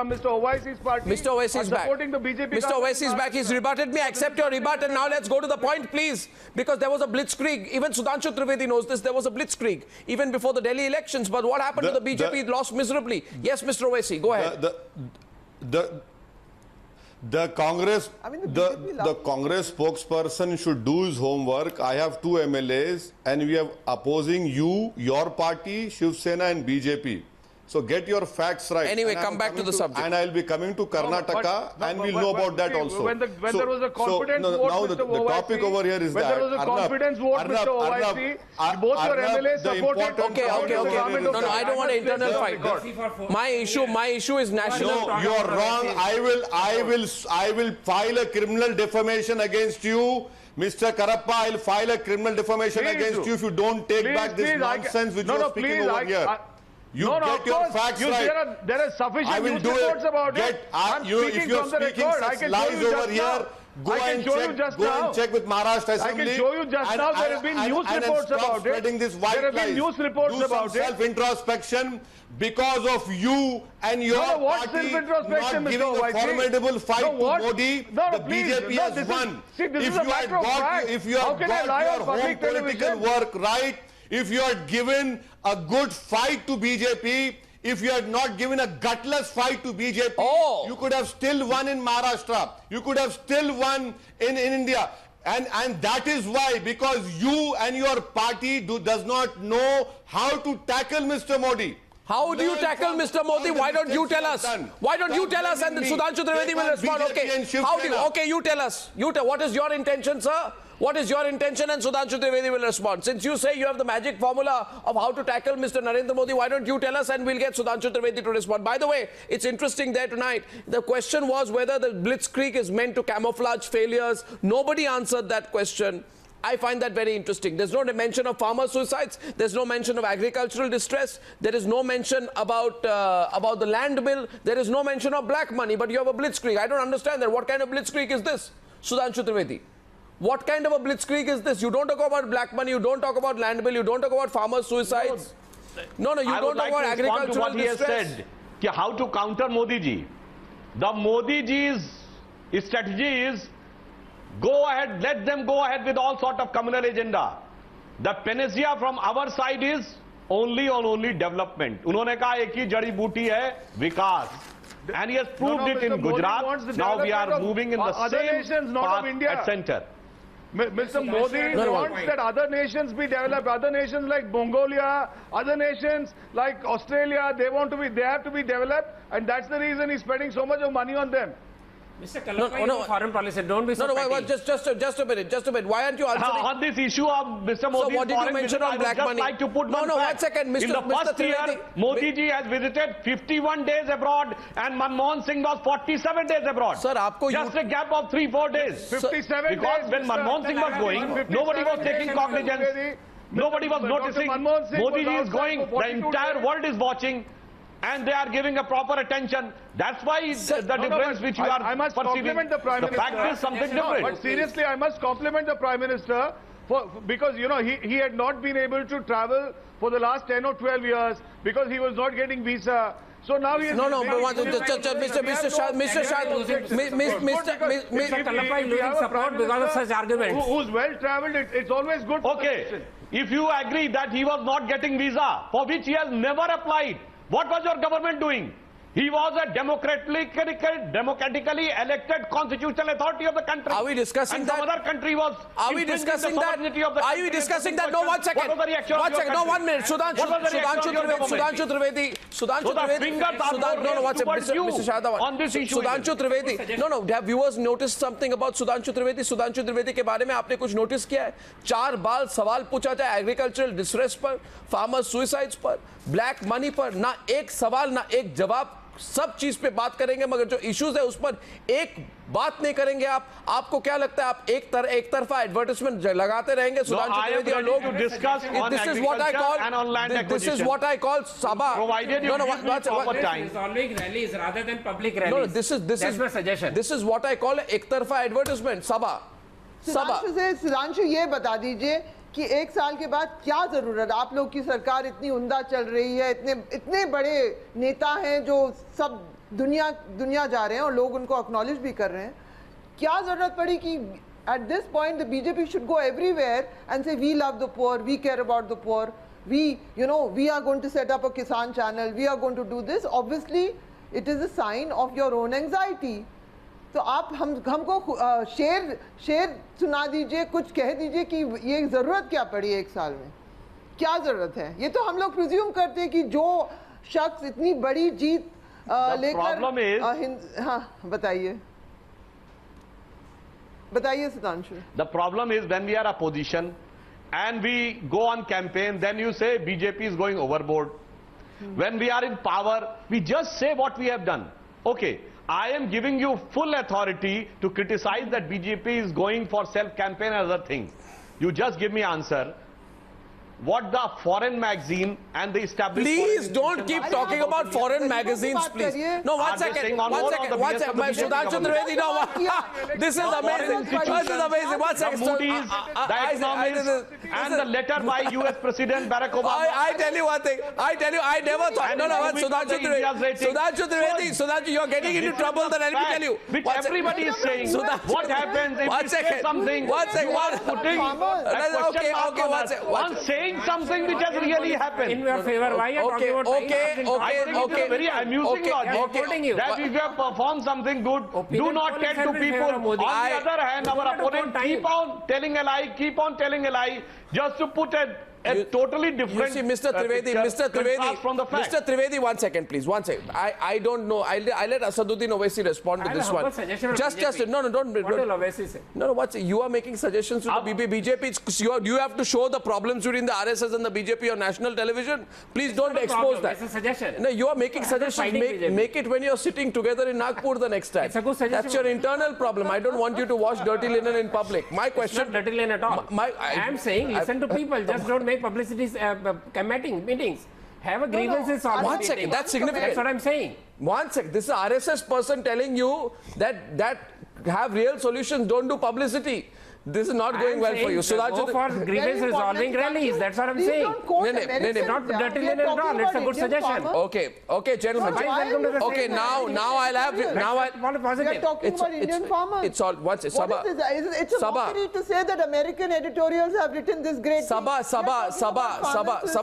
Mr. Owaisi's party Mr. Owaisi is back. supporting the BJP Mr. government. Owaisi is back. He's rebutted me. I accept your rebut. And now let's go to the point, please. Because there was a blitzkrieg. Even Sudhanshu Trivedi knows this. There was a blitzkrieg even before the Delhi elections. But what happened to the BJP? It lost miserably. Yes, Mr. Owaisi, go ahead. The Congress, BJP the Congress spokesperson should do his homework. I have 2 MLAs and we are opposing you, your party, Shiv Sena and BJP. So get your facts right. Anyway, come back to the subject. And I'll be coming to Karnataka and we'll know about that also. When there was a confidence vote, now Mr. the topic Owaisi, over here is when that there was a confidence vote, Mr. Owaisi, both your MLAs supported. Okay. No, I don't want an internal fight. My issue is national. No, you are wrong. I will file a criminal defamation against you. Mr. Karappa, I'll file a criminal defamation against you if you don't take back this nonsense which you are speaking over here. You get your facts right. There are sufficient news reports about it. If you are speaking such lies over here, go and check with Maharashtra Assembly. I can show you just now. There have been news reports about it. There have been news reports about it. Self-introspection because of you and your party not giving a formidable fight to Modi. The BJP has won. If you have got your home political work right, if you had given a good fight to BJP, if you had not given a gutless fight to BJP, you could have still won in Maharashtra. You could have still won in India. And that is why, because you and your party does not know how to tackle Mr. Modi. How do you tackle Mr. Modi? Why don't you tell us? Why don't you tell us and then Sudhanshu Trivedi will respond? Okay, how do you? Okay, you tell us. What is your intention, sir? What is your intention? And Sudhanshu Trivedi will respond. Since you say you have the magic formula of how to tackle Mr. Narendra Modi, why don't you tell us and we'll get Sudhanshu Trivedi to respond. By the way, it's interesting there tonight. The question was whether the blitzkrieg is meant to camouflage failures. Nobody answered that question. I find that very interesting. There's no mention of farmer suicides. There's no mention of agricultural distress. There is no mention about the land bill. There is no mention of black money. But you have a blitzkrieg. I don't understand that. What kind of blitzkrieg is this, Sudhanshu Trivedi? What kind of a blitzkrieg is this? You don't talk about black money. You don't talk about land bill. You don't talk about farmer suicides. No, you don't talk about agricultural what he distress. has said, how to counter Modi ji. The Modi ji's strategy is go ahead, let them go ahead with all sort of communal agenda. The panacea from our side is only on only development. उन्होंने कहा एक ही जड़ी बूटी है विकास. And he has proved it in Gujarat. Now we are moving in the same path at center. Mr. Modi wants that other nations be developed. Other nations like Mongolia, other nations like Australia, they have to be developed, and that's the reason he's spending so much of money on them. Mr. Kalappa, foreign policy, don't be so petty. Just a minute. Why aren't you answering? On this issue of Mr. Modi's So what did you mention on black money? Like to put No, one second, Mr. In the first year, Trivedi, Modi ji has visited 51 days abroad and Manmohan Singh was 47 days abroad. Sir, आपको just a gap of 3-4 days. 57 days. Because when Manmohan Singh was going, nobody was taking cognizance. Nobody was noticing. Modi ji is going, the entire world is watching. And they are giving a proper attention. That's why the difference which you are I must perceiving. compliment the Prime Minister. fact is something different. But seriously, I must compliment the Prime Minister because, you know, he had not been able to travel for the last 10 or 12 years because he was not getting visa. So now he is... No, but Mr. Kalappa is losing support because of such arguments. Who's well travelled, it's always good for the Okay, nation. if you agree that he was not getting visa, for which he has never applied, what was your government doing? He was a democratically elected constitutional authority of the country. Are we discussing and that? Some other country was. Are we discussing that? Are you discussing that? No, 1 second. What was the reaction of your country? No, 1 minute. Sudhanshu Trivedi. No, what's it? Mr. Sharda. On this issue. Sudhanshu Trivedi. No, have viewers noticed something about Sudhanshu Trivedi? Sudhanshu Trivedi के बारे में आपने कुछ notice किया है? 4 बार सवाल पूछा था agricultural distress पर, farmer suicides पर, black money पर, ना एक सवाल ना एक जवाब. सब चीज पे बात करेंगे मगर जो इश्यूज है उस पर एक बात नहीं करेंगे आप. आपको क्या लगता है आप एक तरफा एडवर्टाइजमेंट लगाते रहेंगे? सुधांशु त्रिवेदी और लोग this is what I call Saba. Provided you proper time. Resolving rallies rather than public rallies. No, this That's my suggestion. This is what I call एक तरफा एडवर्टाइजमेंट. सुधांशु ये बता दीजिए कि 1 साल के बाद क्या जरूरत, आप लोग की सरकार इतनी उम्दा चल रही है, इतने बड़े नेता हैं जो सब दुनिया जा रहे हैं और लोग उनको एक्नॉलेज भी कर रहे हैं, क्या जरूरत पड़ी कि at this point the BJP should go everywhere and say we love the poor, we care about the poor, we are going to set up a Kisan channel, we are going to do this. Obviously it is a sign of your own anxiety. तो आप हमको शेर सुना दीजिए, कुछ कह दीजिए कि ये जरूरत क्या पड़ी 1 साल में, क्या जरूरत है? ये तो हम लोग प्रिज्यूम करते हैं कि जो शख्स इतनी बड़ी जीत लेकर हाँ बताइए Sudhanshu. The problem is when we are opposition and we go on campaign, then you say BJP is going overboard. When we are in power, we just say what we have done. Okay, I am giving you full authority to criticize that BJP is going for self-campaign and other things. You just give me answer. What the foreign magazine and the established... Please don't keep talking about foreign magazines, please. No, 1 second. Sudhanshu Trivedi, no. This is amazing. This is amazing. 1 second. The Moody's, the economists, and the letter by US President Barack Obama. I tell you one thing. I never thought... No, Sudhanshu Trivedi, you're getting into trouble, then let me tell you. Which everybody is saying. What happens if you say something... On saying something which has really happened. In your favor, why are you talking about I think it's a very amusing logic that if you have performed something good, do not get to people. On the other hand, our opponent keep on telling a lie, just to put a totally different... You see, Mr. Trivedi, 1 second, please. 1 second. I don't know. I let Asaduddin Owaisi respond to this one. Don't. What will Owaisi say? No, you are making suggestions to the BJP. You have to show the problems between the RSS and the BJP on national television. Please don't expose that. It's a suggestion. No, you are making suggestions. Make it when you're sitting together in Nagpur the next time. It's a good suggestion. That's your internal problem. I don't want you to wash dirty linen in public. My question... It's not dirty linen at all. I am saying listen to people. Just don't make publicity meetings. Have a grievances on 1 second, that's significant. That's what I'm saying. 1 second, this is RSS person telling you that have real solutions, don't do publicity. This is not going well for you. Go for grievance resolving rallies. That's what I'm saying. Not dirty linen at all. It's a good suggestion. Okay, gentlemen. Okay, now I'll have We're talking about Indian farmers. It's all. What's it? Saba. It's a mockery to say that American editorials have written this great. Saba.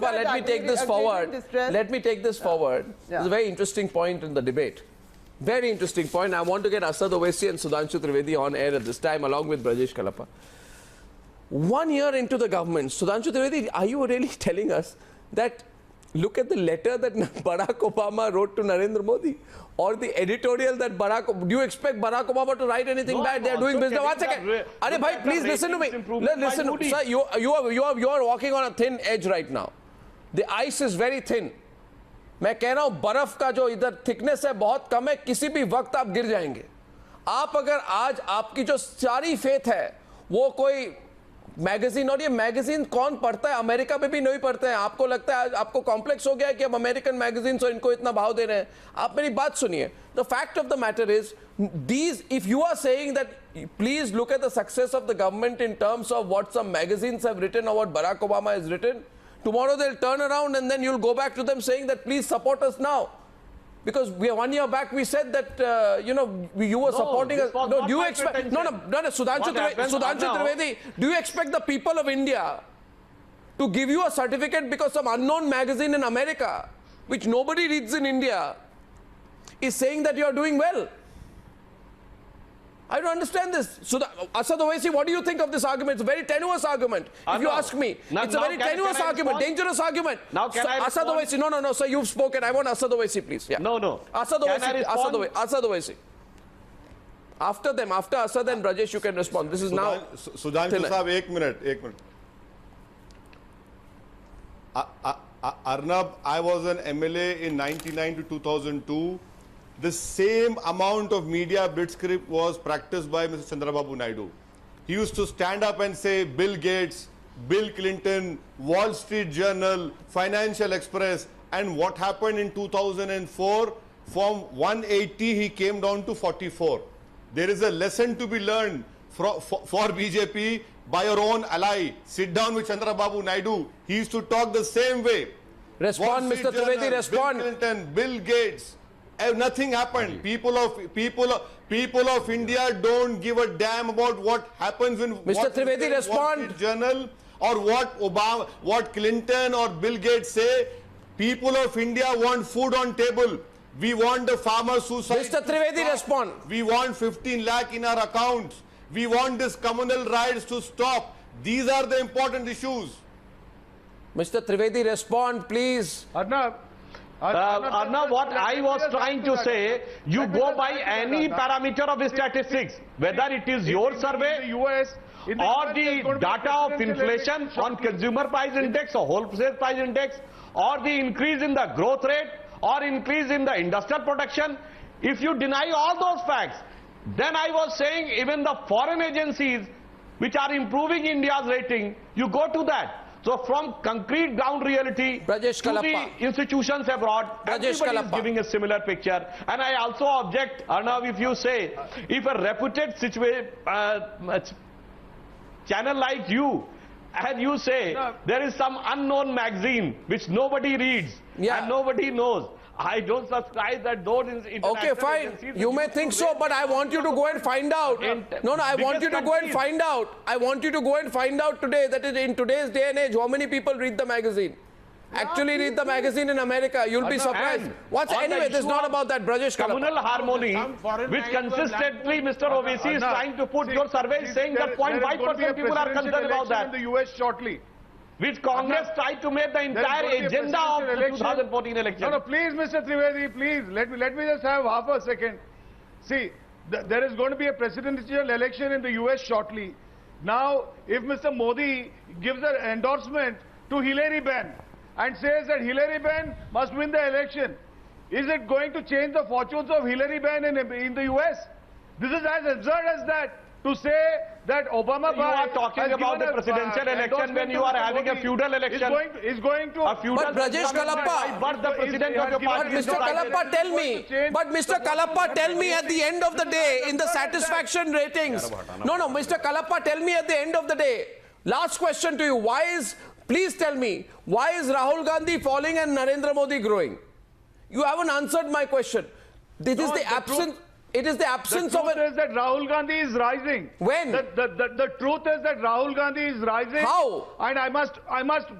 Let me take this forward. Let me take this forward. It's a very interesting point in the debate. Very interesting point. I want to get Asaduddin Owaisi and Sudhanshu Trivedi on air at this time, along with Brajesh Kalapa. 1 year into the government, Sudhanshu Trivedi, are you really telling us that look at the letter that Barack Obama wrote to Narendra Modi, or the editorial that do you expect Barack Obama to write anything bad? They are doing business. 1 second. Arey bhai, please listen to me. Listen, sir, you are walking on a thin edge right now. The ice is very thin. मैं कह रहा हूं बर्फ का जो इधर thickness है बहुत कम है, किसी भी वक्त आप गिर जाएंगे. आप अगर आज आपकी जो सारी फेथ है वो कोई मैगजीन, और ये मैगजीन कौन पढ़ता है? अमेरिका में भी नहीं पढ़ते हैं. आपको लगता है आपको कॉम्प्लेक्स हो गया है कि अब अमेरिकन मैगजीन से इनको इतना भाव दे रहे हैं. आप मेरी बात सुनिए. The fact of the matter is these, if you are saying that please look at the success of the government in terms of what some magazines have written or what Barack Obama has written, tomorrow they'll turn around and then you'll go back to them saying that please support us now. Because 1 year back we said that, you were supporting us. No, do you expect, Sudhanshu Trivedi, do you expect the people of India to give you a certificate because some unknown magazine in America, which nobody reads in India, is saying that you are doing well? I don't understand this. Asaduddin Owaisi, what do you think of this argument? It's a very tenuous argument. If you ask me, it's a very tenuous argument, dangerous argument. Now can I Asaduddin Owaisi, no, sir, you've spoken. I want Asaduddin Owaisi, please. Yeah. No. Asaduddin Owaisi. After them, after Asad and Brajesh, you can respond. This is now. Sudhanshu Sahab, 1 minute. Arnab, I was an MLA in 1999 to 2002. The same amount of media blitzkrieg was practiced by Mr. Chandrababu Naidu. He used to stand up and say Bill Gates, Bill Clinton, Wall Street Journal, Financial Express, and what happened in 2004, from 180 he came down to 44. There is a lesson to be learned for BJP by your own ally. Sit down with Chandrababu Naidu. He used to talk the same way. Respond, Mr. Trivedi, respond. Bill Clinton, Bill Gates. Nothing happened. People of India don't give a damn about what happens in Mr. Trivedi, respond. Journal or what Clinton or Bill Gates say. People of India want food on table. We want the farmer suicide. Mr. Trivedi, respond. We want 15 lakh in our accounts. We want this communal riots to stop. These are the important issues. Mr. Trivedi, respond, please. Arnab, what I was trying to say, you go by any parameter of statistics, whether it is your survey or the data of inflation on consumer price index or wholesale price index, or the increase in the growth rate or increase in the industrial production. If you deny all those facts, then I was saying even the foreign agencies which are improving India's rating, you go to that. So from concrete ground reality to the institutions abroad, everybody is giving a similar picture. And I also object, Arnab, if you say, if a reputed channel like you, and you say there is some unknown magazine which nobody reads and nobody knows, I don't subscribe that those international fine. You may think so, but I want you to go and find out. I want you to go and find out. I want you to go and find out today that in today's day and age, how many people read the magazine? Actually read the magazine in America. You'll be surprised. Anyway, this is not about that. Brajesh Kalapa. Communal harmony, which consistently Mr. Owaisi is trying to put. Your survey is saying that 0.5% people are concerned about that. In the US shortly. Which Congress tried to make the entire agenda of the 2014 election. No, please, Mr. Trivedi, please, let me just have half a second. See, there is going to be a presidential election in the US shortly. Now, if Mr. Modi gives an endorsement to Hillary Benn and says that Hillary Benn must win the election, is it going to change the fortunes of Hillary Benn in the US? This is as absurd as that. to say that Obama You are talking about the presidential election when you are having a feudal election. Is going to A feudal But Brajesh Kalappa, but the president of your but party is Mr. not Kalappa, tell me, tell me at the end of the day, in the satisfaction ratings. No, Mr. Kalappa, tell me at the end of the day. Last question to you. Please tell me, why is Rahul Gandhi falling and Narendra Modi growing? You haven't answered my question. It is the absence of The truth is that Rahul Gandhi is rising. When? The truth is that Rahul Gandhi is rising. How? And I must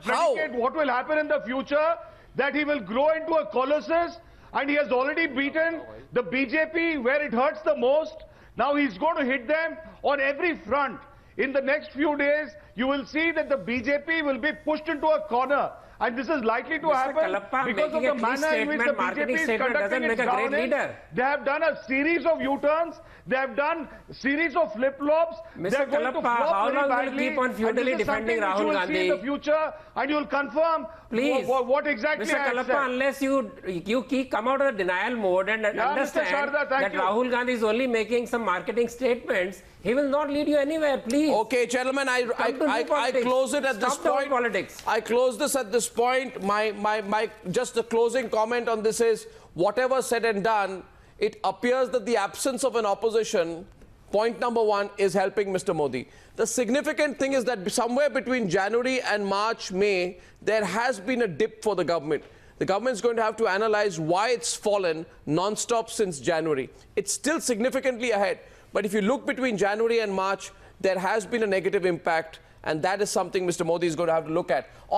predicate what will happen in the future, that he will grow into a colossus, and he has already beaten the BJP where it hurts the most. Now he's going to hit them on every front. In the next few days, you will see that the BJP will be pushed into a corner. And this is likely to happen because of the manner in which the BJP is conducting its governance. They have done a series of U-turns. They have done a series of flip-flops. Mr. Kalappa, how long will you keep on feudally defending Rahul Gandhi? You will see in the future, and you will confirm what exactly Mr. Kalappa, unless you come out of the denial mode and understand Sharda, that Rahul Gandhi is only making some marketing statements, he will not lead you anywhere, please. Okay, gentlemen, I close it at this point. Politics. I close this at this point. My just the closing comment on this is, whatever said and done, it appears that the absence of an opposition, point number one, is helping Mr. Modi. The significant thing is that somewhere between January and March, May, there has been a dip for the government. The government is going to have to analyze why it's fallen non-stop since January. It's still significantly ahead. But if you look between January and March, there has been a negative impact, and that is something Mr. Modi is going to have to look at.